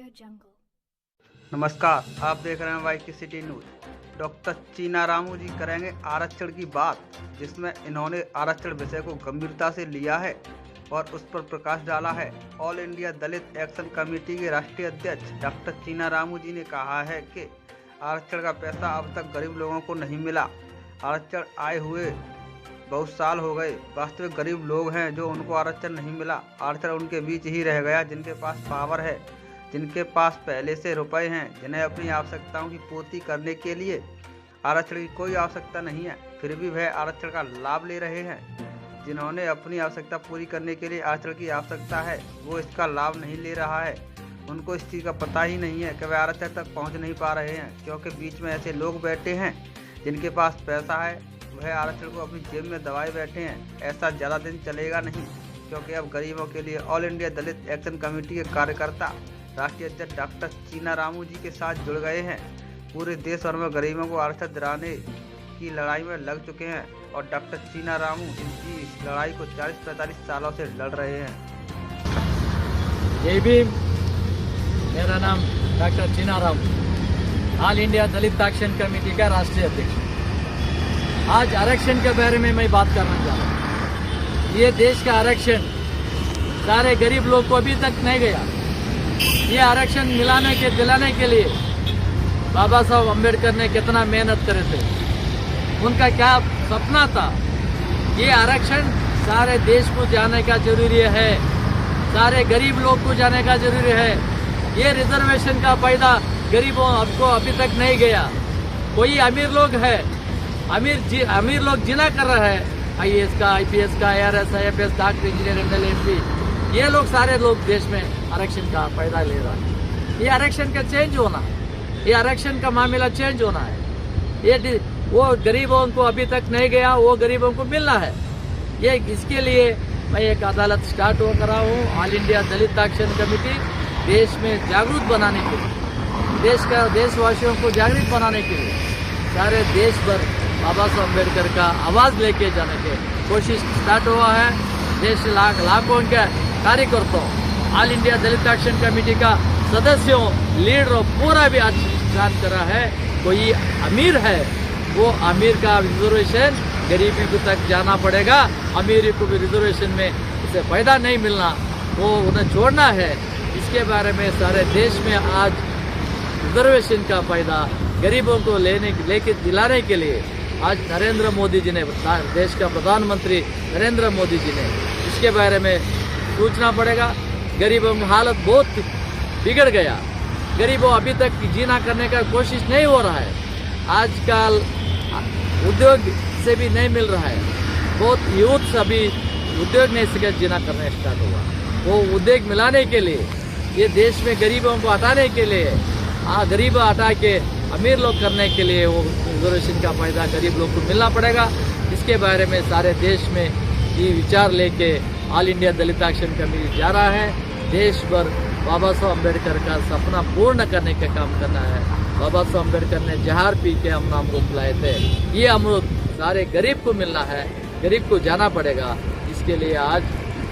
Audio Jungle। नमस्कार, आप देख रहे हैं वाई की सिटी न्यूज। डॉक्टर चीना रामू जी करेंगे आरक्षण की बात, जिसमें इन्होंने आरक्षण विषय को गंभीरता से लिया है और उस पर प्रकाश डाला है। ऑल इंडिया दलित एक्शन कमेटी के राष्ट्रीय अध्यक्ष डॉक्टर चीना रामू जी ने कहा है कि आरक्षण का पैसा अब तक गरीब लोगों को नहीं मिला। आरक्षण आए हुए बहुत साल हो गए। वास्तविक गरीब लोग हैं जो उनको आरक्षण नहीं मिला। आरक्षण उनके बीच ही रह गया जिनके पास पावर है, जिनके पास पहले से रुपए हैं, जिन्हें अपनी आवश्यकताओं की पूर्ति करने के लिए आरक्षण की कोई आवश्यकता नहीं है, फिर भी वह आरक्षण का लाभ ले रहे हैं। जिन्होंने अपनी आवश्यकता पूरी करने के लिए आरक्षण की आवश्यकता है, वो इसका लाभ नहीं ले रहा है। उनको इस चीज़ का पता ही नहीं है कि वह आरक्षण तक पहुंच नहीं पा रहे हैं, क्योंकि बीच में ऐसे लोग बैठे हैं जिनके पास पैसा है, वह आरक्षण को अपनी जेब में दबाए बैठे हैं। ऐसा ज़्यादा दिन चलेगा नहीं, क्योंकि अब गरीबों के लिए ऑल इंडिया दलित एक्शन कमेटी के कार्यकर्ता राष्ट्रीय अध्यक्ष डॉक्टर चीना रामू जी के साथ जुड़ गए हैं। पूरे देश भर में गरीबों को आरक्षण दिलाने की लड़ाई में लग चुके हैं और डॉक्टर चीना रामू जी इस लड़ाई को 40-45 सालों से लड़ रहे हैं। जय भीम। मेरा नाम डॉक्टर चीना रामू, ऑल इंडिया दलित एक्शन कमेटी का राष्ट्रीय अध्यक्ष। आज आरक्षण के बारे में मैं बात करना चाह रहा हूँ। ये देश का आरक्षण सारे गरीब लोग को अभी तक नहीं गया। ये आरक्षण दिलाने के लिए बाबा साहब अम्बेडकर ने कितना मेहनत करे थे, उनका क्या सपना था। ये आरक्षण सारे देश को जाने का जरूरी है, सारे गरीब लोग को जाने का जरूरी है। ये रिजर्वेशन का फायदा गरीबों को अभी तक नहीं गया। कोई अमीर लोग है, अमीर लोग जिना कर रहा है, IAS का, IPS का, IRS, IFS, doctor, engineer, MLA, MP, ये लोग सारे लोग देश में आरक्षण का फायदा ले रहा है। ये आरक्षण का चेंज होना, ये आरक्षण का मामला चेंज होना है। ये वो गरीबों को अभी तक नहीं गया, वो गरीबों को मिलना है। ये इसके लिए मैं एक अदालत स्टार्ट हो कर रहा हूँ। ऑल इंडिया दलित एक्शन कमेटी देश में जागरूक बनाने के लिए, देशवासियों को जागरूक बनाने के लिए सारे देश भर बाबा साहब अम्बेडकर का आवाज लेके जाने की कोशिश स्टार्ट हुआ है। देश लाखों के कार्यकर्ताओं, ऑल इंडिया दलित एक्शन कमेटी का सदस्यों, लीडरों पूरा भी आज जान करा है। कोई अमीर है, वो अमीर का रिजर्वेशन गरीबी को तक जाना पड़ेगा। अमीरी को भी रिजर्वेशन में उसे फायदा नहीं मिलना, वो उन्हें छोड़ना है। इसके बारे में सारे देश में आज रिजर्वेशन का फायदा गरीबों को लेके दिलाने के लिए आज नरेंद्र मोदी जी ने, देश का प्रधानमंत्री नरेंद्र मोदी जी ने इसके बारे में सोचना पड़ेगा। गरीबों की हालत बहुत बिगड़ गया। गरीबों अभी तक जीना करने का कोशिश नहीं हो रहा है। आजकल उद्योग से भी नहीं मिल रहा है। बहुत यूथ अभी उद्योग नहीं सीखे, जीना करना स्टार्ट हुआ। वो उद्योग मिलाने के लिए, ये देश में गरीबों को हटाने के लिए, गरीब हटा के अमीर लोग करने के लिए वो रिजर्वेशन का फायदा गरीब लोग को मिलना पड़ेगा। इसके बारे में सारे देश में ये विचार लेके ऑल इंडिया दलित एक्शन कमेटी जा रहा है। देश भर बाबा साहब अम्बेडकर का सपना पूर्ण करने का काम करना है। बाबा साहब अम्बेडकर ने जहर पी के हम अमृत लाए थे, ये अमृत सारे गरीब को मिलना है, गरीब को जाना पड़ेगा। इसके लिए आज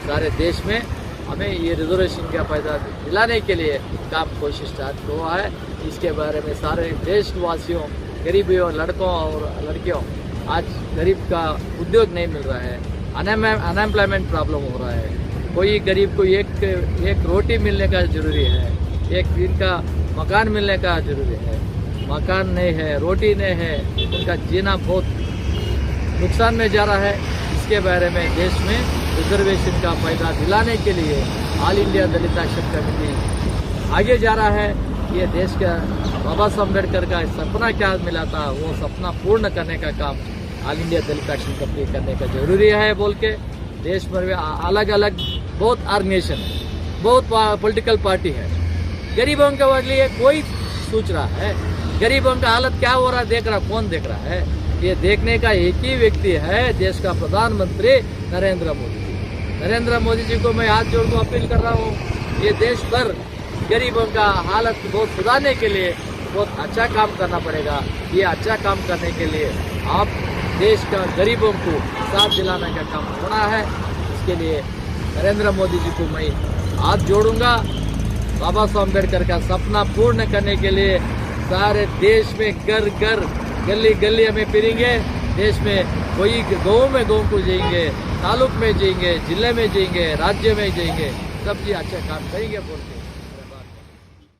सारे देश में हमें ये रिजर्वेशन का फायदा दिलाने के लिए काम कोशिश स्टार्ट हुआ है। इसके बारे में सारे देशवासियों, गरीबों, लड़कों और लड़कियों, आज गरीब का उद्योग नहीं मिल रहा है, अनएम्प्लॉयमेंट प्रॉब्लम हो रहा है। कोई गरीब को एक रोटी मिलने का जरूरी है, एक दिन का मकान मिलने का जरूरी है। मकान नहीं है, रोटी नहीं है, उनका जीना बहुत नुकसान में जा रहा है। इसके बारे में देश में रिजर्वेशन का फायदा दिलाने के लिए ऑल इंडिया दलित एक्शन कमेटी आगे जा रहा है। ये देश का बाबा साहब अम्बेडकर का सपना क्या मिला था, वो सपना पूर्ण करने का काम ऑल इंडिया दलित एक्शन कमेटी करने का जरूरी है बोल के देश भर में अलग अलग बहुत ऑर्गेनाइजेशन है, बहुत पॉलिटिकल पार्टी है। गरीबों के लिए कोई सोच रहा है, गरीबों का हालत क्या हो रहा है देख रहा, कौन देख रहा है? ये देखने का एक ही व्यक्ति है, देश का प्रधानमंत्री नरेंद्र मोदी जी। नरेंद्र मोदी जी को मैं हाथ जोड़ कर अपील कर रहा हूँ, ये देश भर गरीबों का हालत बहुत सुधारने के लिए बहुत अच्छा काम करना पड़ेगा। ये अच्छा काम करने के लिए आप देश का गरीबों को साथ दिलाने का काम होना है। इसके लिए नरेंद्र मोदी जी को मैं हाथ जोड़ूंगा। बाबा साहब अम्बेडकर का सपना पूर्ण करने के लिए सारे देश में घर घर गली गली हमें फिरेंगे। देश में कोई गाँव में गाँव को जाएंगे, तालुक में जाएंगे, जिले में जाएंगे, राज्य में जाएंगे, सब ये अच्छा काम करेंगे बोलते हैं।